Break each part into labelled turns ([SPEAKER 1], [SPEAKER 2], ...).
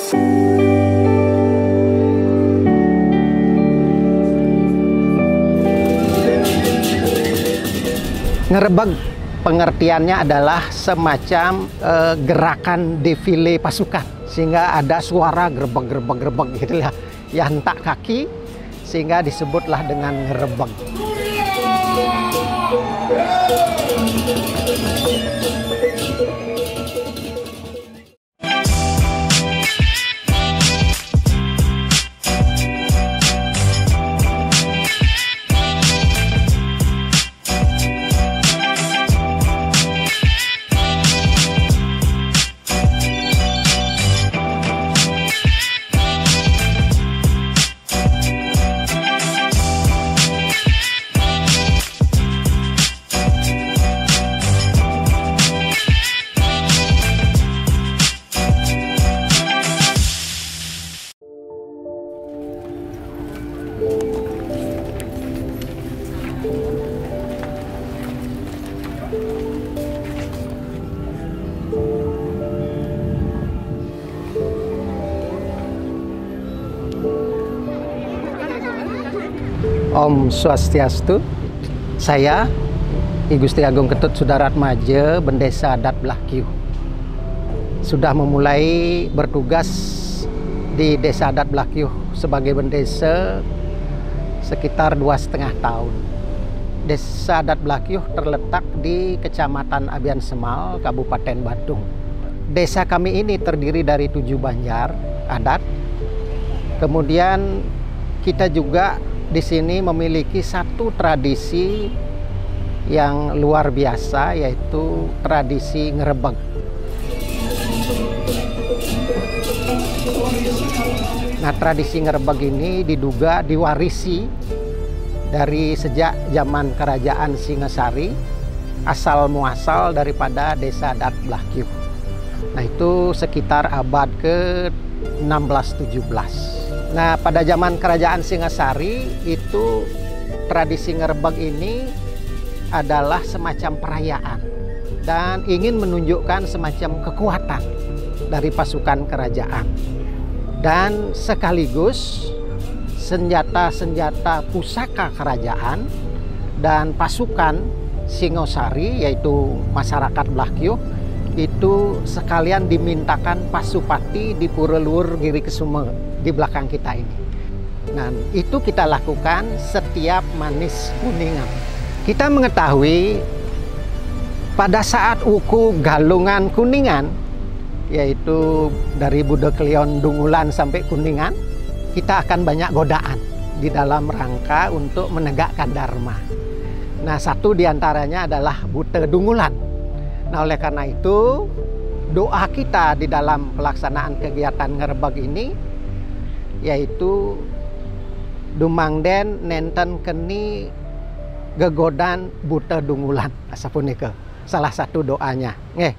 [SPEAKER 1] Ngerebeg pengertiannya adalah semacam gerakan defile pasukan, sehingga ada suara gerebek gitu lah, ya hentak kaki, sehingga disebutlah dengan ngerebeg. Om Swastiastu. Saya I Gusti Agung Ketut Sudaratmaja, Bendesa Adat Belah Kiuh, sudah memulai bertugas di Desa Adat Belah Kiuh sebagai bendesa sekitar 2,5 tahun. Desa Adat Belah Kiuh terletak di Kecamatan Abian Semal, Kabupaten Badung. Desa kami ini terdiri dari 7 banjar adat. Kemudian kita juga di sini memiliki satu tradisi yang luar biasa, yaitu tradisi ngerebeg. Nah, tradisi ngerebeg ini diduga diwarisi dari sejak zaman Kerajaan Singasari, asal muasal daripada Desa Adat Belah Kiuh. Nah, itu sekitar abad ke-16-17. Nah, pada zaman Kerajaan Singasari itu tradisi ngerebeg ini adalah semacam perayaan dan ingin menunjukkan semacam kekuatan dari pasukan kerajaan, dan sekaligus senjata-senjata pusaka kerajaan dan pasukan Singosari, yaitu masyarakat Belah Kiuh, itu sekalian dimintakan pasupati di Pura Luhur Giri Kesuma di belakang kita ini. Nah, itu kita lakukan setiap manis kuningan. Kita mengetahui pada saat uku galungan kuningan, yaitu dari Buda Kelion Dungulan sampai Kuningan, kita akan banyak godaan di dalam rangka untuk menegakkan dharma. Nah, satu diantaranya adalah Buta Dungulan. Nah, oleh karena itu, doa kita di dalam pelaksanaan kegiatan ngerebeg ini yaitu dumangden nenten keni gegodan Buta Dungulan. Asapunika salah satu doanya. Nggih.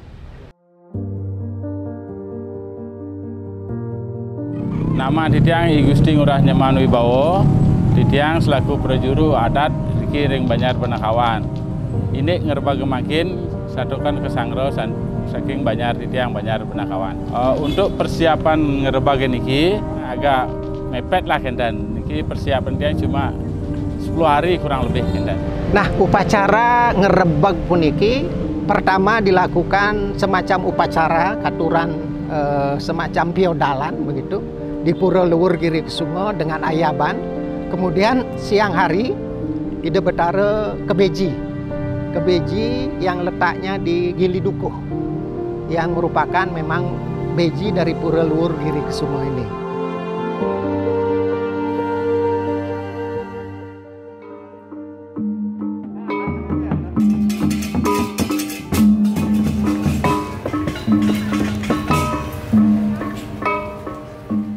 [SPEAKER 2] Nama Ditiang I Gusti Ngurah Nyaman Wibawa, Ditiang selaku prajuru adat Ring Banjar Benakawan. Ini ngerebeg makin satukan kesangro saking Banjar Ditiang Banjar Benakawan. Untuk persiapan ngerebeg niki agak mepet lah kendan. Niki persiapan dia cuma 10 hari kurang lebih kendan.
[SPEAKER 1] Nah, upacara ngerebeg puniki pertama dilakukan semacam upacara katuran semacam piodalan begitu di Pura Luhur Giri Kesuma dengan ayaban. Kemudian siang hari ide betara kebeji yang letaknya di Gili Dukuh, yang merupakan memang beji dari Pura Luhur Giri Kesuma ini.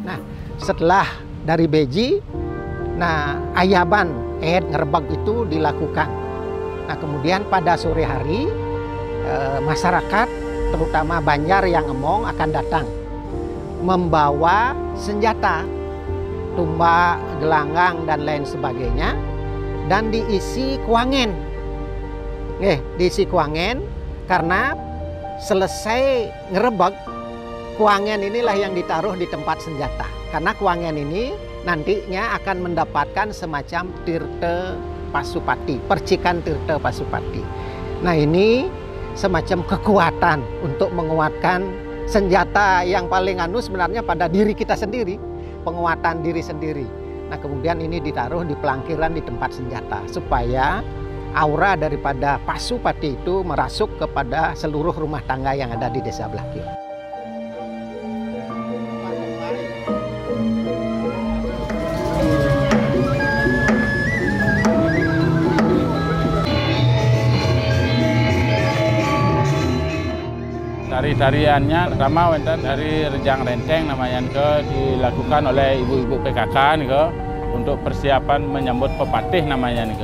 [SPEAKER 1] Nah, setelah dari beji, nah ayaban ngerebeg itu dilakukan. Nah, kemudian pada sore hari masyarakat terutama Banjar yang emong akan datang membawa senjata, tumbak, gelanggang dan lain sebagainya, dan diisi kuangen. Diisi kuangen karena selesai ngerebeg kuangen inilah yang ditaruh di tempat senjata. Karena kuangen ini nantinya akan mendapatkan semacam tirta pasupati, percikan tirta pasupati. Nah, ini semacam kekuatan untuk menguatkan senjata yang paling sebenarnya pada diri kita sendiri, penguatan diri sendiri. Nah, kemudian ini ditaruh di pelangkiran di tempat senjata supaya aura daripada pasupati itu merasuk kepada seluruh rumah tangga yang ada di Desa Blakyo.
[SPEAKER 2] Tari-tariannya pertama dari rejang renteng namanya dilakukan oleh ibu-ibu PKK untuk persiapan menyambut pepatih namanya nih.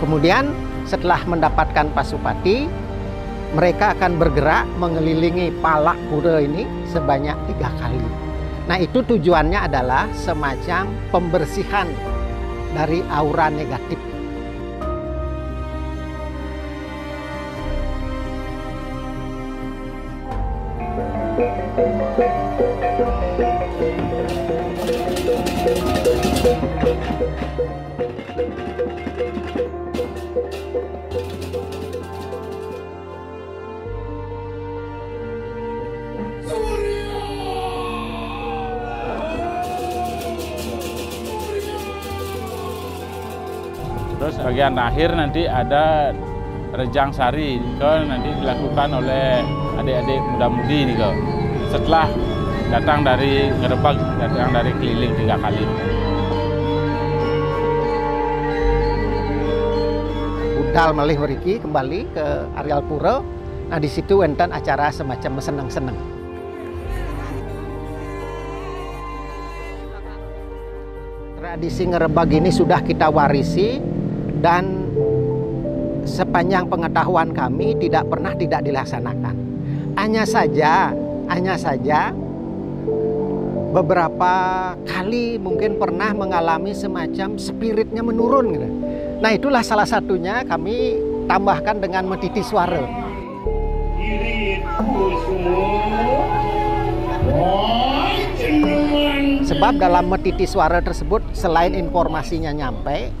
[SPEAKER 1] Kemudian setelah mendapatkan pasupati, mereka akan bergerak mengelilingi palak pura ini sebanyak 3 kali. Nah, itu tujuannya adalah semacam pembersihan dari aura negatif.
[SPEAKER 2] Terus bagian akhir nanti ada rejang sari nanti dilakukan oleh adik-adik muda-mudi nih setelah datang dari ngerebag, datang dari keliling 3 kali.
[SPEAKER 1] Budal malih mriki kembali ke areal pura. Nah, di situ wonten acara semacam seneng-seneng. Tradisi ngerebag ini sudah kita warisi dan sepanjang pengetahuan kami tidak pernah tidak dilaksanakan. Hanya saja beberapa kali mungkin pernah mengalami semacam spiritnya menurun gitu. Nah, itulah salah satunya kami tambahkan dengan metiti suara. Sebab dalam metiti suara tersebut selain informasinya nyampe,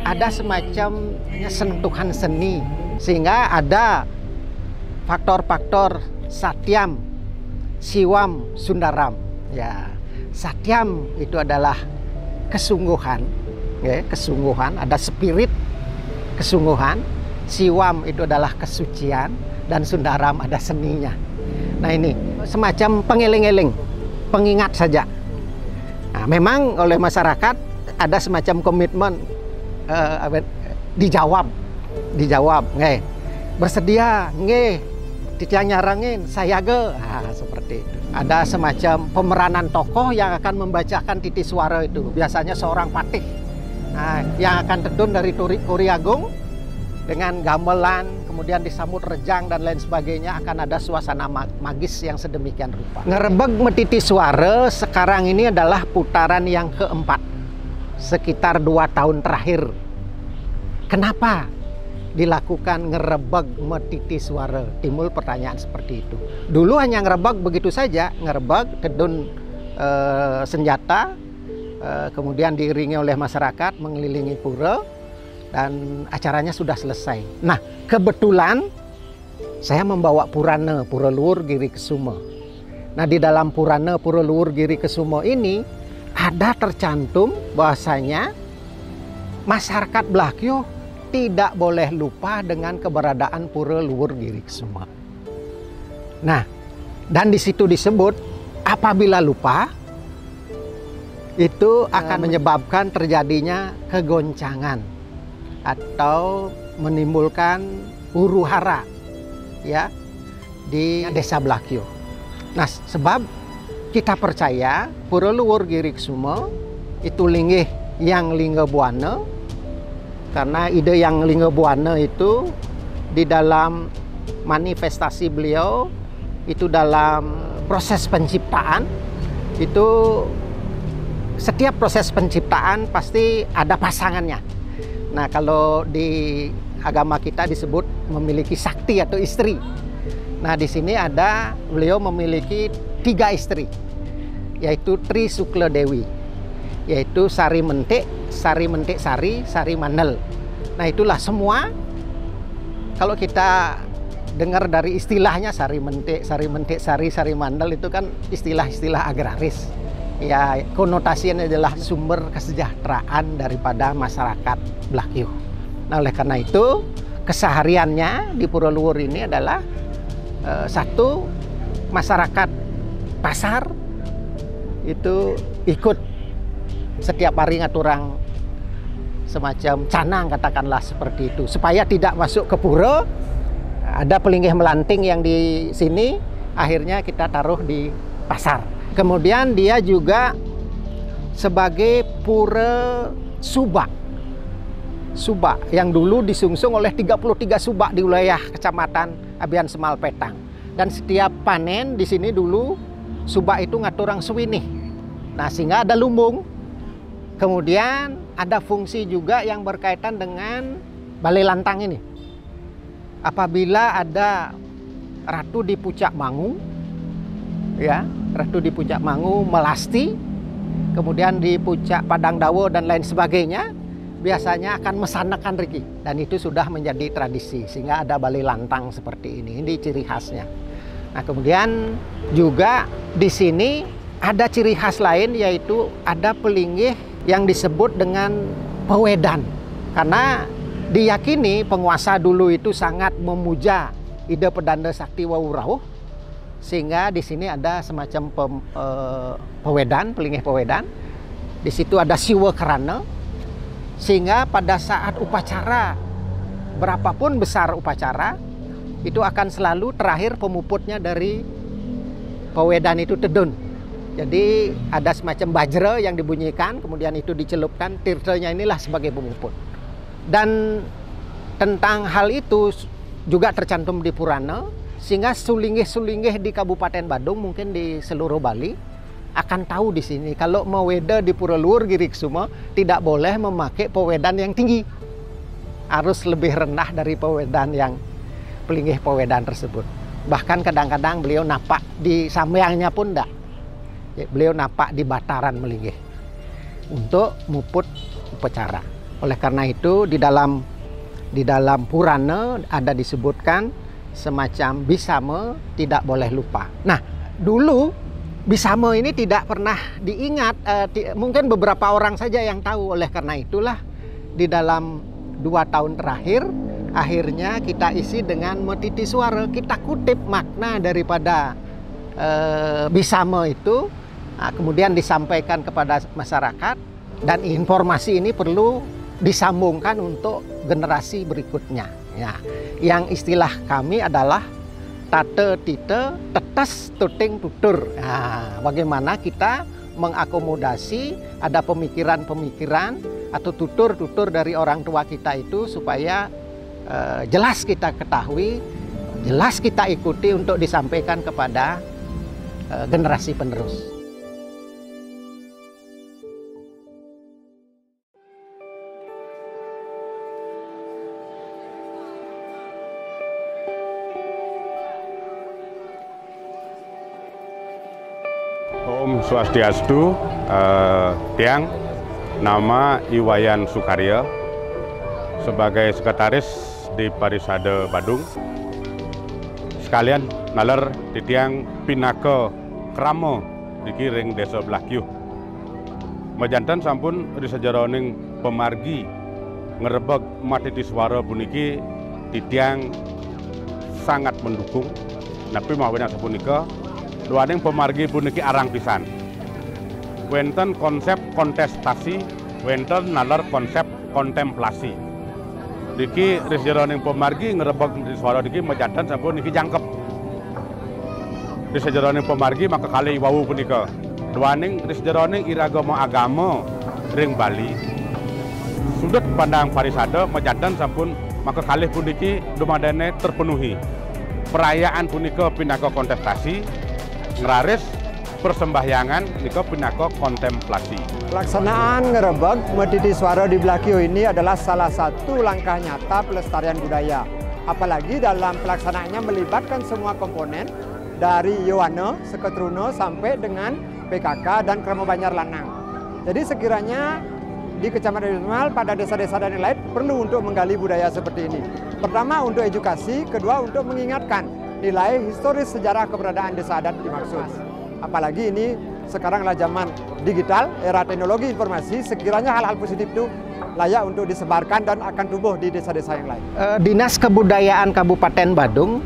[SPEAKER 1] ada semacam sentuhan seni, sehingga ada faktor-faktor satyam, siwam, sundaram. Ya, satyam itu adalah kesungguhan, ya, kesungguhan, ada spirit kesungguhan. Siwam itu adalah kesucian, dan sundaram ada seninya. Nah, ini semacam pengeling-eling, pengingat saja. Nah, memang oleh masyarakat ada semacam komitmen dijawab, nggih. Bersedia, nggih. Titiang nyarangin, saya ge. Nah, seperti itu. Ada semacam pemeranan tokoh yang akan membacakan titi suara itu. Biasanya seorang patih. Nah, yang akan tedun dari Kuri Agung dengan gamelan, kemudian disambut rejang dan lain sebagainya, akan ada suasana magis yang sedemikian rupa. Ngerebeg metiti suara sekarang ini adalah putaran yang keempat. Sekitar 2 tahun terakhir. Kenapa dilakukan ngerebeg metiti suara? Timbul pertanyaan seperti itu. Dulu hanya ngerebeg begitu saja, ngerebeg tedun senjata, kemudian diiringi oleh masyarakat mengelilingi pura, dan acaranya sudah selesai. Nah, kebetulan saya membawa Purana Pura Luhur Giri Kesumo. Nah, di dalam Purana Pura Luhur Giri Kesumo ini ada tercantum bahwasanya masyarakat Blakyo tidak boleh lupa dengan keberadaan Pura Luhur Giri Kesumo. Nah, dan di situ disebut apabila lupa itu akan menyebabkan terjadinya kegoncangan atau menimbulkan huru-hara ya di Desa Blakyo. Nah, sebab kita percaya Pura Luhur Giri Kesumo itu linggih yang lingga buana, karena ide yang lingga buana itu di dalam manifestasi beliau itu dalam proses penciptaan itu setiap proses penciptaan pasti ada pasangannya. Nah, kalau di agama kita disebut memiliki sakti atau istri. Nah, di sini ada beliau memiliki 3 istri, yaitu Tri Sukla Dewi, yaitu Sari Mentik, Sari Mentik Sari, Sari Mandel. Nah, itulah semua kalau kita dengar dari istilahnya Sari Mentik Sari, Sari Mandel itu kan istilah-istilah agraris. Ya, konotasinya adalah sumber kesejahteraan daripada masyarakat Blakyu. Nah, oleh karena itu kesehariannya di Pura Luhur ini adalah satu, masyarakat pasar itu ikut setiap hari ngaturang semacam canang, katakanlah seperti itu, supaya tidak masuk ke pura. Ada pelinggih melanting yang di sini, akhirnya kita taruh di pasar. Kemudian dia juga sebagai pura subak. Subak yang dulu disungsung oleh 33 subak di wilayah Kecamatan Abian Semal Petang. Dan setiap panen di sini dulu subak itu ngaturang suwinih. Nah, sehingga ada lumbung. Kemudian ada fungsi juga yang berkaitan dengan balai lantang ini. Apabila ada ratu di Pucak Mangu, ya, ratu di Pucak Mangu melasti, kemudian di Pucak Padang Dawo dan lain sebagainya, biasanya akan mesanakan riki, dan itu sudah menjadi tradisi sehingga ada balai lantang seperti ini ciri khasnya. Nah, kemudian juga di sini ada ciri khas lain, yaitu ada pelinggih yang disebut dengan pewedan, karena diyakini penguasa dulu itu sangat memuja ide pedanda sakti Wawurauh, sehingga di sini ada semacam pewedan, pelinggih pewedan. Di situ ada siwa kerana, sehingga pada saat upacara, berapapun besar upacara, itu akan selalu terakhir pemuputnya dari pewedan itu tedun. Jadi ada semacam bajra yang dibunyikan, kemudian itu dicelupkan, tirtanya inilah sebagai pemuput. Dan tentang hal itu juga tercantum di Purana, sehingga sulinggih-sulinggih di Kabupaten Badung, mungkin di seluruh Bali, akan tahu di sini kalau meweda di Pura Luhur Giriksuma tidak boleh memakai pewedan yang tinggi, harus lebih rendah dari pewedan yang pelinggih pewedan tersebut. Bahkan kadang-kadang beliau napak di samyangnya pun enggak, beliau napak di bataran melinggih untuk muput upacara. Oleh karena itu di dalam Purana ada disebutkan semacam bisama tidak boleh lupa. Nah, dulu bisama ini tidak pernah diingat, mungkin beberapa orang saja yang tahu. Oleh karena itulah di dalam 2 tahun terakhir akhirnya kita isi dengan metiti suara, kita kutip makna daripada bisama itu, kemudian disampaikan kepada masyarakat, dan informasi ini perlu disambungkan untuk generasi berikutnya. Ya, yang istilah kami adalah tate tite tetes tuting tutur. Nah, bagaimana kita mengakomodasi ada pemikiran-pemikiran atau tutur-tutur dari orang tua kita itu supaya jelas kita ketahui, jelas kita ikuti untuk disampaikan kepada generasi penerus.
[SPEAKER 3] Om Swastiastu, Tiang, nama Iwayan Sukarya, sebagai sekretaris di Parisade Badung. Sekalian nalar di Tiang Pinaka Krama di Kiring Desa Blakyu. Majantan sampun di sejaroning pemargi ngerebeg matiti swara puniki di Tiang sangat mendukung. Tapi mawena sapunika duaning pemargi puniki arang pisan. Wenten konsep kontestasi, wenten nalar konsep kontemplasi. Diki risjeroning pemargi ngerebek di suara diki majantan sampun niki jangkep. Risjeroning pemargi maka kali wawu punika. Duaning risjeroning iragama agama ring Bali. Sudut pandang Parisade majantan sampun maka kalih puniki dumadane terpenuhi. Perayaan punika pinaka kontestasi, ngeraris persembahyangan nika pinaka kontemplasi.
[SPEAKER 4] Pelaksanaan ngerebeg Medidi Swara di Blakio ini adalah salah satu langkah nyata pelestarian budaya. Apalagi dalam pelaksanaannya melibatkan semua komponen dari Yowana, Seketruno sampai dengan PKK dan Kramo Banjar Lanang. Jadi sekiranya di Kecamatan Ismail pada desa-desa dan yang lain perlu untuk menggali budaya seperti ini. Pertama untuk edukasi, kedua untuk mengingatkan nilai historis sejarah keberadaan desa adat dimaksud. Apalagi ini sekaranglah zaman digital, era teknologi informasi, sekiranya hal-hal positif itu layak untuk disebarkan dan akan tumbuh di desa-desa yang lain.
[SPEAKER 1] Dinas Kebudayaan Kabupaten Badung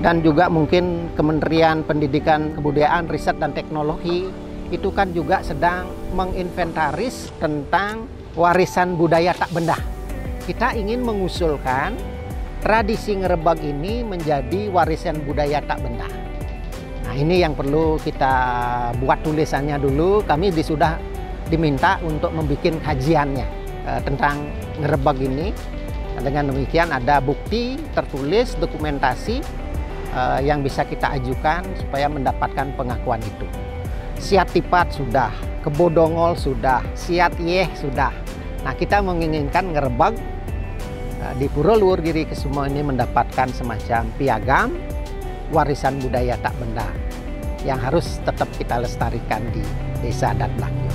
[SPEAKER 1] dan juga mungkin Kementerian Pendidikan, Kebudayaan, Riset dan Teknologi itu kan juga sedang menginventaris tentang warisan budaya tak benda. Kita ingin mengusulkan tradisi ngerebeg ini menjadi warisan budaya tak benda. Nah, ini yang perlu kita buat tulisannya dulu. Kami sudah diminta untuk membuat kajiannya tentang ngerebeg ini. Dengan demikian ada bukti tertulis, dokumentasi yang bisa kita ajukan supaya mendapatkan pengakuan itu. Siat Tipat sudah, Kebodongol sudah, Siat Yeh sudah. Nah, kita menginginkan ngerebeg di Pura Luhur Giri Kusumo ini mendapatkan semacam piagam warisan budaya tak benda yang harus tetap kita lestarikan di Desa Adat Blakio.